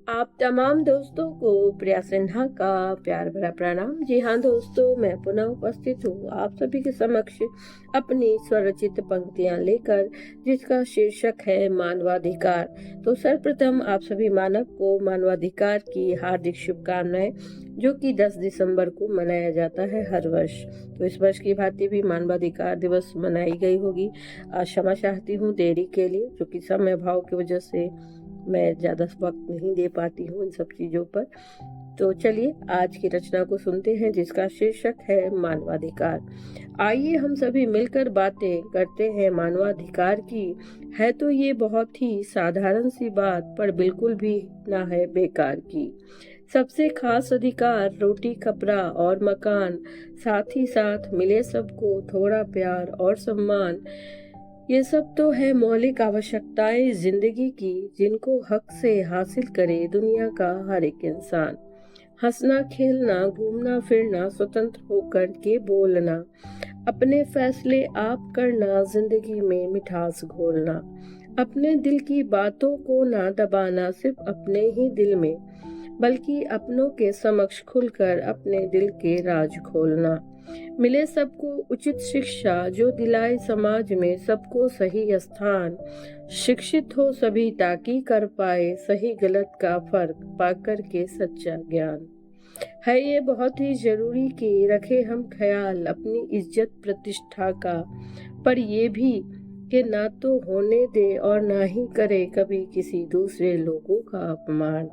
आप तमाम दोस्तों को प्रिया सिन्हा का प्यार भरा प्रणाम। जी हाँ दोस्तों, मैं पुनः उपस्थित हूँ आप सभी के समक्ष अपनी स्वरचित पंक्तियाँ लेकर, जिसका शीर्षक है मानवाधिकार। तो सर्वप्रथम आप सभी मानव को मानवाधिकार की हार्दिक शुभकामनाएं, जो कि 10 दिसंबर को मनाया जाता है हर वर्ष। तो इस वर्ष की भांति भी मानवाधिकार दिवस मनाई गई होगी। क्षमा चाहती हूँ देरी के लिए, जो कि समय अभाव की वजह से मैं ज़्यादा वक्त नहीं दे पाती हूँ इन सब चीज़ों पर। तो चलिए आज की रचना को सुनते हैं, जिसका शीर्षक है मानवाधिकार। आइए हम सभी मिलकर बातें करते हैं मानवाधिकार की। है तो ये बहुत ही साधारण सी बात, पर बिल्कुल भी ना है बेकार की। सबसे खास अधिकार रोटी कपड़ा और मकान, साथ ही साथ मिले सबको थोड़ा प्यार और सम्मान। ये सब तो है मौलिक आवश्यकताएं जिंदगी की, जिनको हक से हासिल करे दुनिया का हर एक इंसान। हंसना खेलना घूमना फिरना, स्वतंत्र होकर के बोलना, अपने फैसले आप करना, जिंदगी में मिठास घोलना, अपने दिल की बातों को ना दबाना सिर्फ अपने ही दिल में, बल्कि अपनों के समक्ष खुलकर अपने दिल के राज खोलना। मिले सबको उचित शिक्षा, जो दिलाए समाज में सबको सही स्थान। शिक्षित हो सभी ताकि कर पाए सही गलत का फर्क, पाकर के सच्चा ज्ञान। है ये बहुत ही जरूरी कि रखे हम ख्याल अपनी इज्जत प्रतिष्ठा का, पर ये भी कि ना तो होने दे और ना ही करे कभी किसी दूसरे लोगों का अपमान।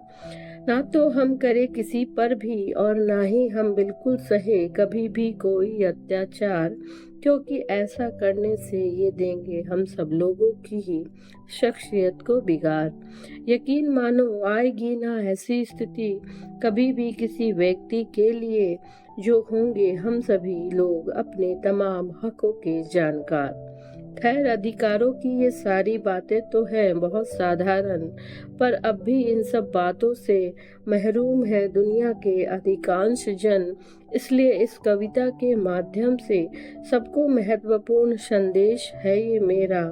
ना तो हम करे किसी पर भी, और ना ही हम बिल्कुल सहे कभी भी कोई अत्याचार, क्योंकि ऐसा करने से ये देंगे हम सब लोगों की ही शख्सियत को बिगाड़। यकीन मानो आएगी ना ऐसी स्थिति कभी भी किसी व्यक्ति के लिए, जो होंगे हम सभी लोग अपने तमाम हकों के जानकार। खैर, अधिकारों की ये सारी बातें तो हैं बहुत साधारण, पर अब भी इन सब बातों से महरूम है दुनिया के अधिकांश जन। इसलिए इस कविता के माध्यम से सबको महत्वपूर्ण संदेश है ये मेरा।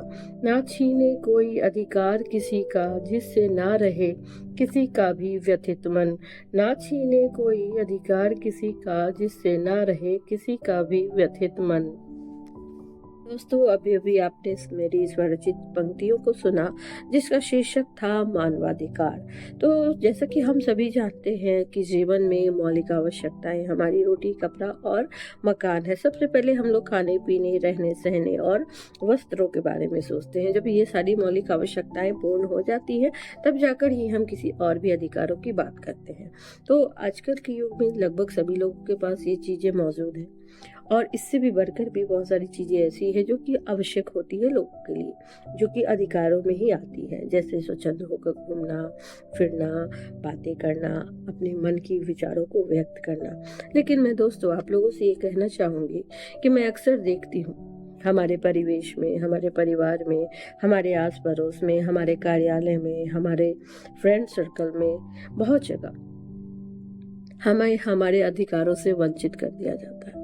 ना छीने कोई अधिकार किसी का, जिससे ना रहे किसी का भी व्यथित मन। ना छीने कोई अधिकार किसी का, जिससे ना रहे किसी का भी व्यथित मन। दोस्तों, अभी अभी आपने मेरी स्वरचित पंक्तियों को सुना, जिसका शीर्षक था मानवाधिकार। तो जैसा कि हम सभी जानते हैं कि जीवन में मौलिक आवश्यकताएं हमारी रोटी कपड़ा और मकान है। सबसे पहले हम लोग खाने पीने रहने सहने और वस्त्रों के बारे में सोचते हैं। जब ये सारी मौलिक आवश्यकताएं पूर्ण हो जाती हैं, तब जाकर ही हम किसी और भी अधिकारों की बात करते हैं। तो आजकल के युग में लगभग सभी लोगों के पास ये चीज़ें मौजूद हैं, और इससे भी बढ़कर भी बहुत सारी चीज़ें ऐसी है जो कि आवश्यक होती है लोगों के लिए, जो कि अधिकारों में ही आती है। जैसे स्वच्छंद होकर घूमना फिरना, बातें करना, अपने मन की विचारों को व्यक्त करना। लेकिन मैं दोस्तों आप लोगों से ये कहना चाहूँगी कि मैं अक्सर देखती हूँ हमारे परिवेश में, हमारे परिवार में, हमारे आस पड़ोस में, हमारे कार्यालय में, हमारे फ्रेंड सर्कल में, बहुत जगह हमें हमारे अधिकारों से वंचित कर दिया जाता है।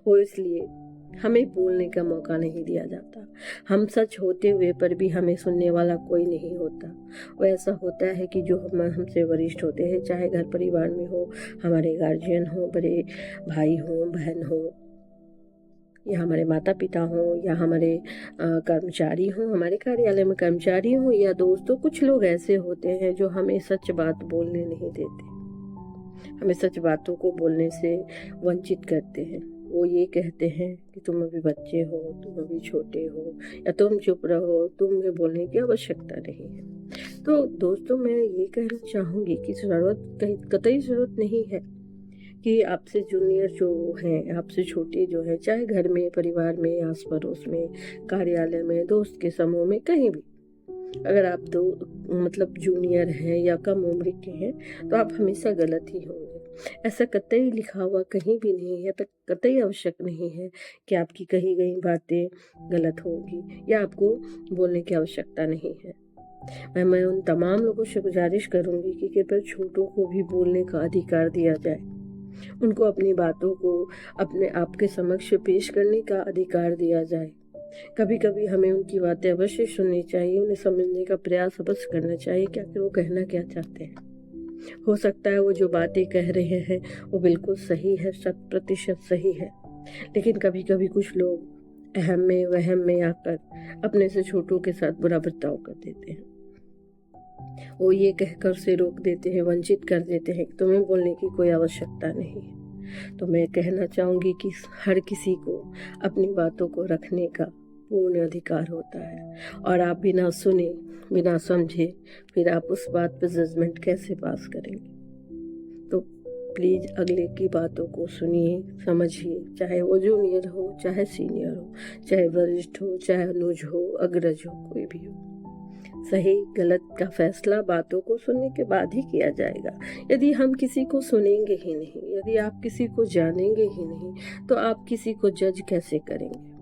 वो इसलिए हमें बोलने का मौका नहीं दिया जाता। हम सच होते हुए पर भी हमें सुनने वाला कोई नहीं होता। वो ऐसा होता है कि जो हमसे वरिष्ठ होते हैं, चाहे घर परिवार में हो, हमारे गार्जियन हो, बड़े भाई हो, बहन हो, या हमारे माता पिता हो, या हमारे कर्मचारी हों, हमारे कार्यालय में कर्मचारी हों, या दोस्तों, कुछ लोग ऐसे होते हैं जो हमें सच बात बोलने नहीं देते, हमें सच बातों को बोलने से वंचित करते हैं। वो ये कहते हैं कि तुम अभी बच्चे हो, तुम अभी छोटे हो, या तुम चुप रहो, तुम्हें बोलने की आवश्यकता नहीं है। तो दोस्तों, मैं ये कहना चाहूँगी कि कतई ज़रूरत नहीं है कि आपसे जूनियर जो हैं, आपसे छोटे जो हैं, चाहे घर में, परिवार में, आस पड़ोस में, कार्यालय में, दोस्त के समूह में, कहीं भी, अगर आप जूनियर हैं या कम उम्र के हैं, तो आप हमेशा गलत ही होंगे। ऐसा कतई लिखा हुआ कहीं भी नहीं है, तक कतई आवश्यक नहीं है कि आपकी कही गई बातें गलत होंगी या आपको बोलने की आवश्यकता नहीं है। मैं उन तमाम लोगों से गुजारिश करूंगी कि कृपया छोटों को भी बोलने का अधिकार दिया जाए, उनको अपनी बातों को अपने आपके समक्ष पेश करने का अधिकार दिया जाए। कभी कभी हमें उनकी बातें अवश्य सुननी चाहिए, उन्हें समझने का प्रयास अवश्य करना चाहिए कि आखिर वो कहना क्या चाहते हैं। हो सकता है वो जो बातें कह रहे हैं वो बिल्कुल सही है, 100% सही है, लेकिन कभी कभी कुछ लोग अहम में वहम में आकर अपने से छोटों के साथ बुरा बर्ताव कर देते हैं। वो ये कहकर उसे रोक देते हैं, वंचित कर देते हैं कि तुम्हें बोलने की कोई आवश्यकता नहीं है। तो मैं कहना चाहूँगी कि हर किसी को अपनी बातों को रखने का पूर्ण अधिकार होता है, और आप बिना सुने बिना समझे फिर आप उस बात पर जजमेंट कैसे पास करेंगे। तो प्लीज़ अगले की बातों को सुनिए, समझिए, चाहे वो जूनियर हो चाहे सीनियर हो, चाहे वरिष्ठ हो चाहे अनुज हो अग्रज हो, कोई भी हो। सही गलत का फैसला बातों को सुनने के बाद ही किया जाएगा। यदि हम किसी को सुनेंगे ही नहीं, यदि आप किसी को जानेंगे ही नहीं, तो आप किसी को जज कैसे करेंगे।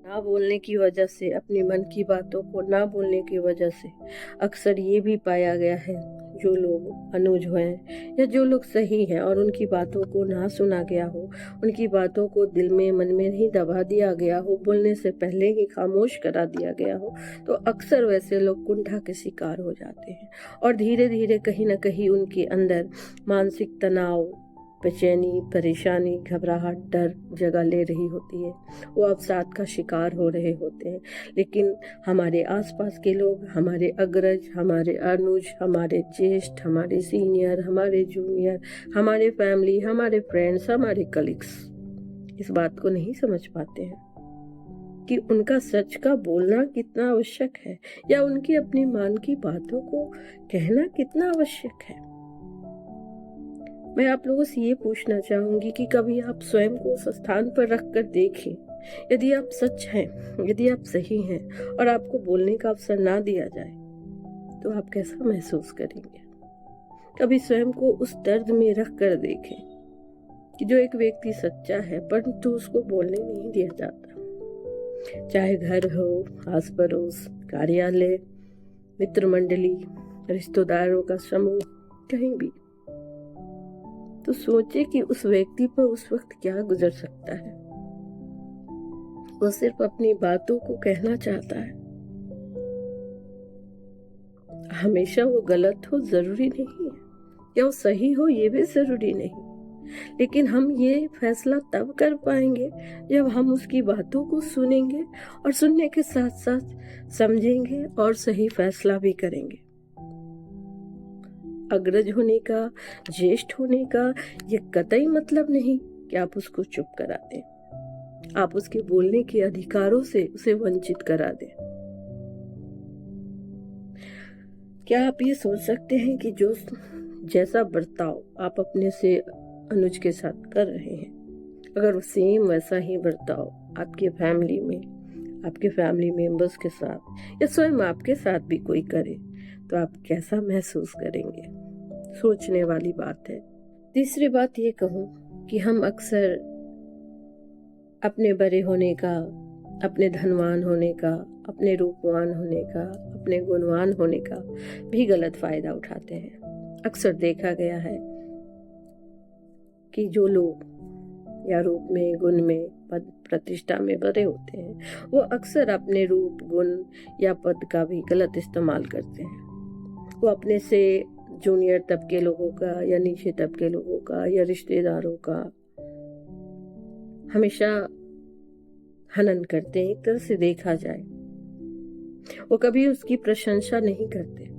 ना बोलने की वजह से, अपने मन की बातों को ना बोलने की वजह से अक्सर ये भी पाया गया है, जो लोग अनुज हैं या जो लोग सही हैं और उनकी बातों को ना सुना गया हो, उनकी बातों को दिल में मन में नहीं दबा दिया गया हो, बोलने से पहले ही खामोश करा दिया गया हो, तो अक्सर वैसे लोग कुंठा के शिकार हो जाते हैं और धीरे धीरे कहीं ना कहीं उनके अंदर मानसिक तनाव, बेचैनी, परेशानी, घबराहट, डर जगह ले रही होती है। वो अवसाद का शिकार हो रहे होते हैं। लेकिन हमारे आसपास के लोग, हमारे अग्रज, हमारे अनुज, हमारे ज्येष्ठ, हमारे सीनियर, हमारे जूनियर, हमारे फैमिली, हमारे फ्रेंड्स, हमारे कलीग्स इस बात को नहीं समझ पाते हैं कि उनका सच का बोलना कितना आवश्यक है या उनकी अपनी मान की बातों को कहना कितना आवश्यक है। मैं आप लोगों से ये पूछना चाहूंगी कि कभी आप स्वयं को उस स्थान पर रख कर देखें। यदि आप सच हैं, यदि आप सही हैं और आपको बोलने का अवसर ना दिया जाए, तो आप कैसा महसूस करेंगे। कभी स्वयं को उस दर्द में रख कर देखें कि जो एक व्यक्ति सच्चा है परंतु उसको बोलने नहीं दिया जाता, चाहे घर हो, आस पड़ोस, कार्यालय, मित्र मंडली, रिश्तेदारों का समूह, कहीं भी। तो सोचे कि उस व्यक्ति पर उस वक्त क्या गुजर सकता है। वो सिर्फ अपनी बातों को कहना चाहता है। हमेशा वो गलत हो जरूरी नहीं है, या वो सही हो ये भी जरूरी नहीं, लेकिन हम ये फैसला तब कर पाएंगे जब हम उसकी बातों को सुनेंगे और सुनने के साथ साथ समझेंगे और सही फैसला भी करेंगे। अग्रज होने का, ज्येष्ठ होने का ये कतई मतलब नहीं कि आप उसको चुप करा दें, आप उसके बोलने के अधिकारों से उसे वंचित करा दें। क्या आप ये सोच सकते हैं कि जो जैसा बर्ताव आप अपने से अनुज के साथ कर रहे हैं, अगर वो सेम वैसा ही बर्ताव आपके फैमिली में, आपके फैमिली मेंबर्स के साथ या स्वयं आपके साथ भी कोई करे, तो आप कैसा महसूस करेंगे। सोचने वाली बात है। तीसरी बात ये कहूँ कि हम अक्सर अपने बड़े होने का, अपने धनवान होने का, अपने रूपवान होने का, अपने गुणवान होने का भी गलत फायदा उठाते हैं। अक्सर देखा गया है कि जो लोग या रूप में, गुण में, पद प्रतिष्ठा में बड़े होते हैं, वो अक्सर अपने रूप, गुण या पद का भी गलत इस्तेमाल करते हैं। वो अपने से जूनियर तबके लोगों का या नीचे तबके लोगों का या रिश्तेदारों का हमेशा हनन करते हैं। एक तरह से देखा जाए, वो कभी उसकी प्रशंसा नहीं करते,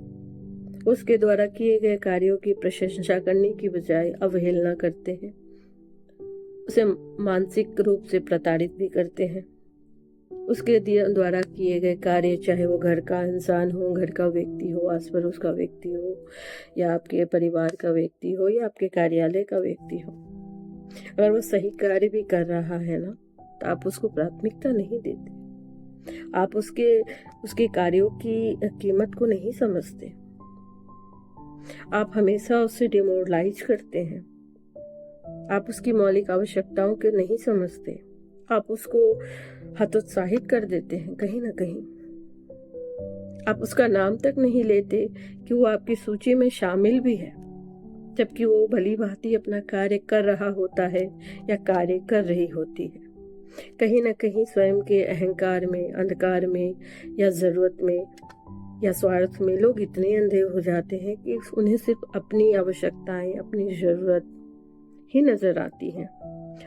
उसके द्वारा किए गए कार्यों की प्रशंसा करने की बजाय अवहेलना करते हैं, उसे मानसिक रूप से प्रताड़ित भी करते हैं। उसके द्वारा किए गए कार्य, चाहे वो घर का इंसान हो, घर का व्यक्ति हो, आस पड़ोस का व्यक्ति हो, या आपके परिवार का व्यक्ति हो, या आपके कार्यालय का व्यक्ति हो, अगर वो सही कार्य भी कर रहा है ना, तो आप उसको प्राथमिकता नहीं देते। आप उसके कार्यों की कीमत को नहीं समझते। आप हमेशा उसे डिमोरलाइज करते हैं। आप उसकी मौलिक आवश्यकताओं को नहीं समझते। आप उसको हतोत्साहित कर देते हैं। कहीं ना कहीं आप उसका नाम तक नहीं लेते कि वो आपकी सूची में शामिल भी है, जबकि वो भली भांति अपना कार्य कर रहा होता है या कार्य कर रही होती है। कहीं न कहीं स्वयं के अहंकार में, अंधकार में या ज़रूरत में या स्वार्थ में लोग इतने अंधे हो जाते हैं कि उन्हें सिर्फ अपनी आवश्यकताएं, अपनी ज़रूरत ही नज़र आती हैं।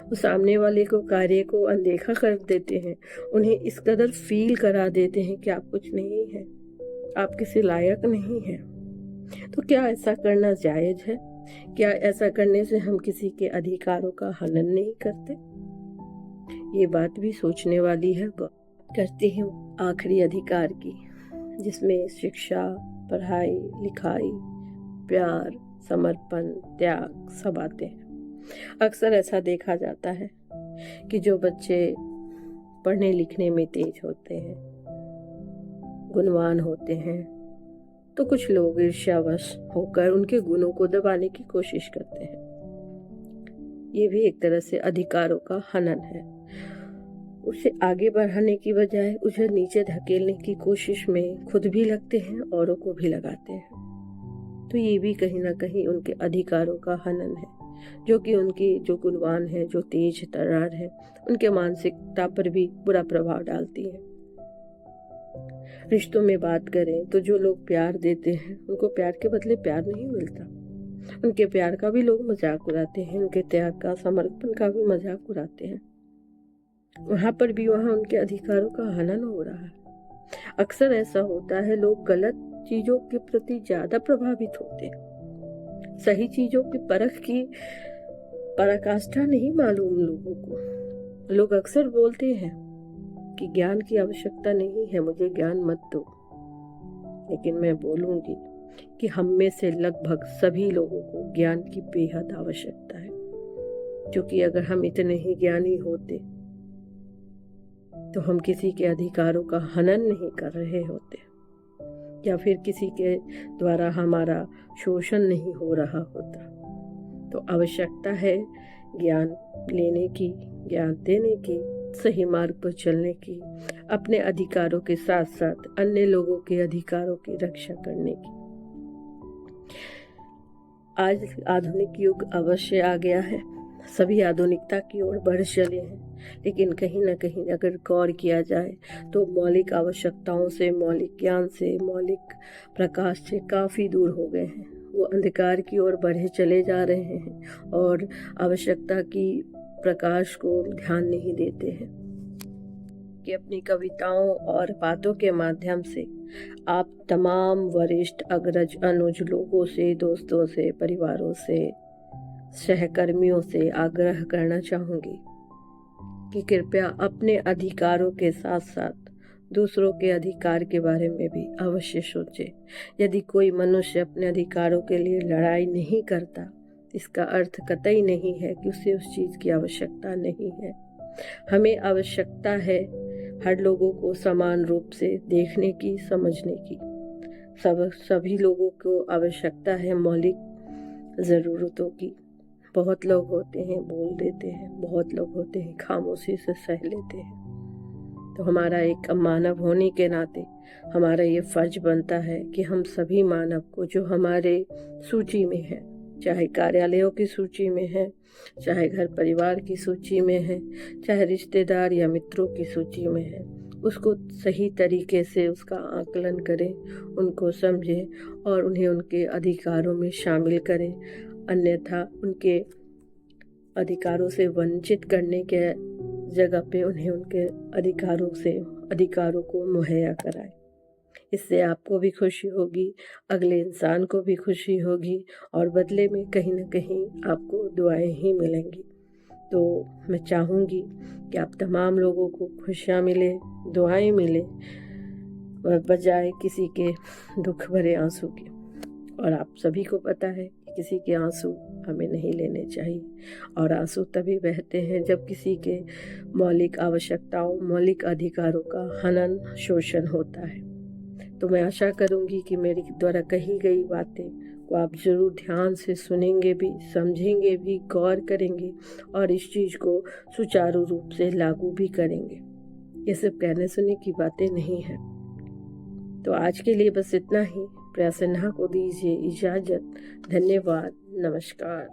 वो सामने वाले को कार्य को अनदेखा कर देते हैं, उन्हें इस कदर फील करा देते हैं कि आप कुछ नहीं हैं, आप किसी लायक नहीं हैं। तो क्या ऐसा करना जायज़ है? क्या ऐसा करने से हम किसी के अधिकारों का हनन नहीं करते? ये बात भी सोचने वाली है। करती हूँ आखिरी अधिकार की, जिसमें शिक्षा, पढ़ाई, लिखाई, प्यार, समर्पण, त्याग सब आते हैं। अक्सर ऐसा देखा जाता है कि जो बच्चे पढ़ने लिखने में तेज होते हैं, गुणवान होते हैं, तो कुछ लोग ईर्ष्यावश होकर उनके गुणों को दबाने की कोशिश करते हैं। ये भी एक तरह से अधिकारों का हनन है। उसे आगे बढ़ाने की बजाय उसे नीचे धकेलने की कोशिश में खुद भी लगते हैं, औरों को भी लगाते हैं। तो ये भी कहीं ना कहीं उनके अधिकारों का हनन है, जो कि उनके जो गुणवान है, जो तेज तर्रार है, उनके मानसिकता पर भी बुरा प्रभाव डालती है। रिश्तों में बात करें तो जो लोग प्यार देते हैं, उनको प्यार के बदले प्यार नहीं मिलता। उनके प्यार का भी लोग मजाक उड़ाते हैं, उनके त्याग का, समर्पण का भी मजाक उड़ाते हैं। वहां पर भी वहां उनके अधिकारों का हनन हो रहा है। अक्सर ऐसा होता है, लोग गलत चीजों के प्रति ज्यादा प्रभावित होते हैं। सही चीजों की परख की पराकाष्ठा नहीं मालूम लोगों को। लोग अक्सर बोलते हैं कि ज्ञान की आवश्यकता नहीं है, मुझे ज्ञान मत दो। लेकिन मैं बोलूंगी कि हम में से लगभग सभी लोगों को ज्ञान की बेहद आवश्यकता है, क्योंकि अगर हम इतने ही ज्ञानी होते तो हम किसी के अधिकारों का हनन नहीं कर रहे होते, या फिर किसी के द्वारा हमारा शोषण नहीं हो रहा होता। तो आवश्यकता है ज्ञान लेने की, ज्ञान देने की, सही मार्ग पर चलने की, अपने अधिकारों के साथ साथ अन्य लोगों के अधिकारों की रक्षा करने की। आज आधुनिक युग अवश्य आ गया है, सभी आधुनिकता की ओर बढ़ चले हैं, लेकिन कहीं ना कहीं अगर गौर किया जाए तो मौलिक आवश्यकताओं से, मौलिक ज्ञान से, मौलिक प्रकाश से काफ़ी दूर हो गए हैं। वो अंधकार की ओर बढ़े चले जा रहे हैं और आवश्यकता की प्रकाश को ध्यान नहीं देते हैं। कि अपनी कविताओं और बातों के माध्यम से आप तमाम वरिष्ठ, अग्रज, अनुज लोगों से, दोस्तों से, परिवारों से, सहकर्मियों से आग्रह करना चाहूँगी कि कृपया अपने अधिकारों के साथ साथ दूसरों के अधिकार के बारे में भी अवश्य सोचें। यदि कोई मनुष्य अपने अधिकारों के लिए लड़ाई नहीं करता, इसका अर्थ कतई नहीं है कि उसे उस चीज़ की आवश्यकता नहीं है। हमें आवश्यकता है हर लोगों को समान रूप से देखने की, समझने की। सभी लोगों को आवश्यकता है मौलिक ज़रूरतों की। बहुत लोग होते हैं बोल देते हैं, बहुत लोग होते हैं खामोशी से सह लेते हैं। तो हमारा एक मानव होने के नाते हमारा ये फर्ज बनता है कि हम सभी मानव को, जो हमारे सूची में है, चाहे कार्यालयों की सूची में है, चाहे घर परिवार की सूची में है, चाहे रिश्तेदार या मित्रों की सूची में है, उसको सही तरीके से उसका आकलन करें, उनको समझें और उन्हें उनके अधिकारों में शामिल करें। अन्यथा उनके अधिकारों से वंचित करने के जगह पे उन्हें उनके अधिकारों को मुहैया कराएं। इससे आपको भी खुशी होगी, अगले इंसान को भी खुशी होगी और बदले में कहीं ना कहीं आपको दुआएं ही मिलेंगी। तो मैं चाहूँगी कि आप तमाम लोगों को खुशियाँ मिले, दुआएं मिले, बजाय किसी के दुख भरे आंसू के। और आप सभी को पता है कि किसी के आंसू हमें नहीं लेने चाहिए, और आंसू तभी बहते हैं जब किसी के मौलिक आवश्यकताओं, मौलिक अधिकारों का हनन, शोषण होता है। तो मैं आशा करूंगी कि मेरी द्वारा कही गई बातें को आप जरूर ध्यान से सुनेंगे भी, समझेंगे भी, गौर करेंगे और इस चीज़ को सुचारू रूप से लागू भी करेंगे। ये सब कहने सुनने की बातें नहीं हैं। तो आज के लिए बस इतना ही। प्रिया सिन्हा को दीजिए इजाज़त। धन्यवाद। नमस्कार।